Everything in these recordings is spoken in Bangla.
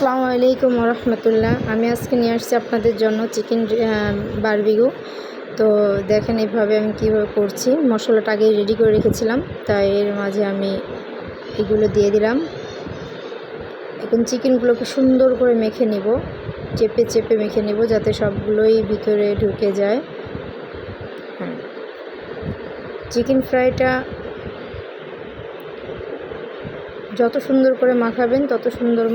আসসালামু আলাইকুম রহমতুল্লাহ। আমি আজকে নিয়ে আসছি আপনাদের জন্য চিকেন বারবিকিউ। তো দেখেন এইভাবে আমি কীভাবে করছি। মশলাটা আগে রেডি করে রেখেছিলাম, তাই এর মাঝে আমি এগুলো দিয়ে দিলাম। এখন চিকেনগুলোকে সুন্দর করে মেখে নিব, চেপে চেপে মেখে নিব যাতে সবগুলোই ভিতরে ঢুকে যায়। হ্যাঁ, চিকেন ফ্রাইটা যত সুন্দর করে মাখাবেন তত সুন্দর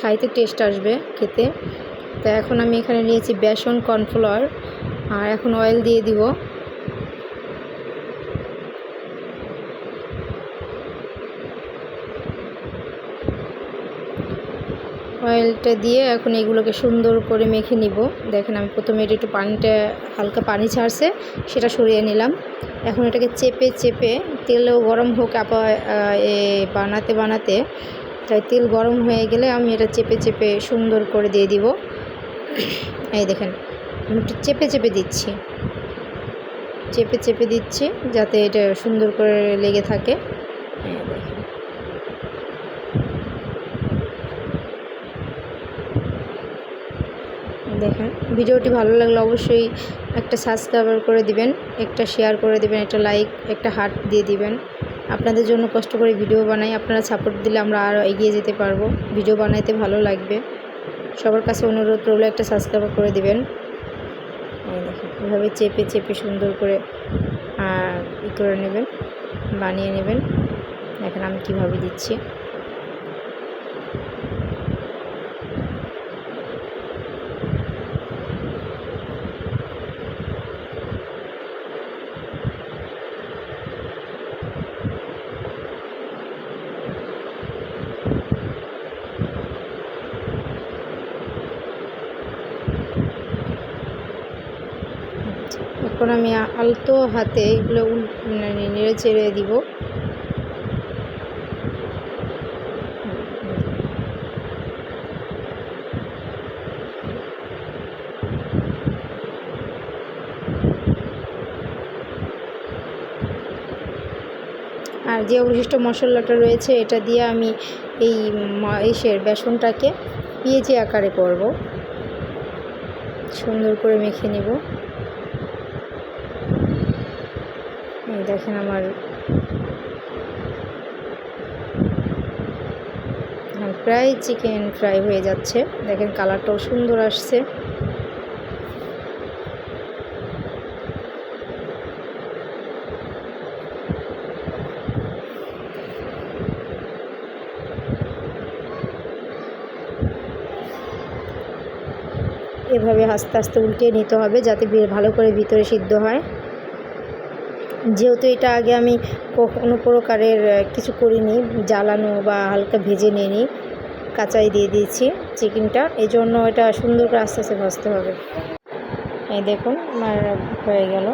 খাইতে টেস্ট আসবে খেতে। তো এখন আমি এখানে নিয়েছি বেসন, কর্নফ্লাওয়ার, আর এখন অয়েল দিয়ে দিব। অয়েলটা দিয়ে এখন এগুলোকে সুন্দর করে মেখে নিব। দেখেন আমি প্রথমে এটা একটু পানিটা হালকা পানি ছাড়ছে, সেটা সরিয়ে নিলাম। এখন এটাকে চেপে চেপে তেলও গরম হোক বানাতে বানাতে, তাই তেল গরম হয়ে গেলে আমি এটা চেপে চেপে সুন্দর করে দিয়ে দিব। এই দেখেন আমি একটু চেপে চেপে দিচ্ছি যাতে এটা সুন্দর করে লেগে থাকে। দেখেন ভিডিওটি ভালো লাগলে অবশ্যই একটা সাবস্ক্রাইব করে দিবেন, একটা শেয়ার করে দিবেন, একটা লাইক, একটা হার্ট দিয়ে দিবেন। আপনাদের জন্য কষ্ট করে ভিডিও বানাই, আপনারা সাপোর্ট দিলে আমরা আরও এগিয়ে যেতে পারবো। ভিডিও বানাইতে ভালো লাগবে। সবার কাছে অনুরোধ রইল একটা সাবস্ক্রাইব করে দিবেন। দেখেন এভাবে চেপে চেপে সুন্দর করে করে নেবেন, বানিয়ে নেবেন। দেখেন আমি কীভাবে দিচ্ছি। এখন আমি আলতো হাতে এগুলো নেড়ে চেড়ে দিব। আর যে অবশিষ্ট মশলাটা রয়েছে এটা দিয়ে আমি এই বেসনটাকে পেঁয়াজি আকারে করব, সুন্দর করে মেখে নেব। দেখেন আমার প্রায় চিকেন ফ্রাই হয়ে যাচ্ছে। দেখেন কালারটাও সুন্দর আসছে। এভাবে আস্তে আস্তে উল্টে নিতে হবে যাতে ভালো করে ভিতরে সিদ্ধ হয়। যেহেতু এটা আগে আমি কোনো প্রকারের কিছু করিনি, জ্বালানো বা হালকা ভেজে নিইনি, কাঁচাই দিয়ে দিয়েছি চিকেনটা, এই জন্য এটা সুন্দর করে আস্তে আস্তে ভাজতে হবে। এই দেখুন আমার হয়ে গেল।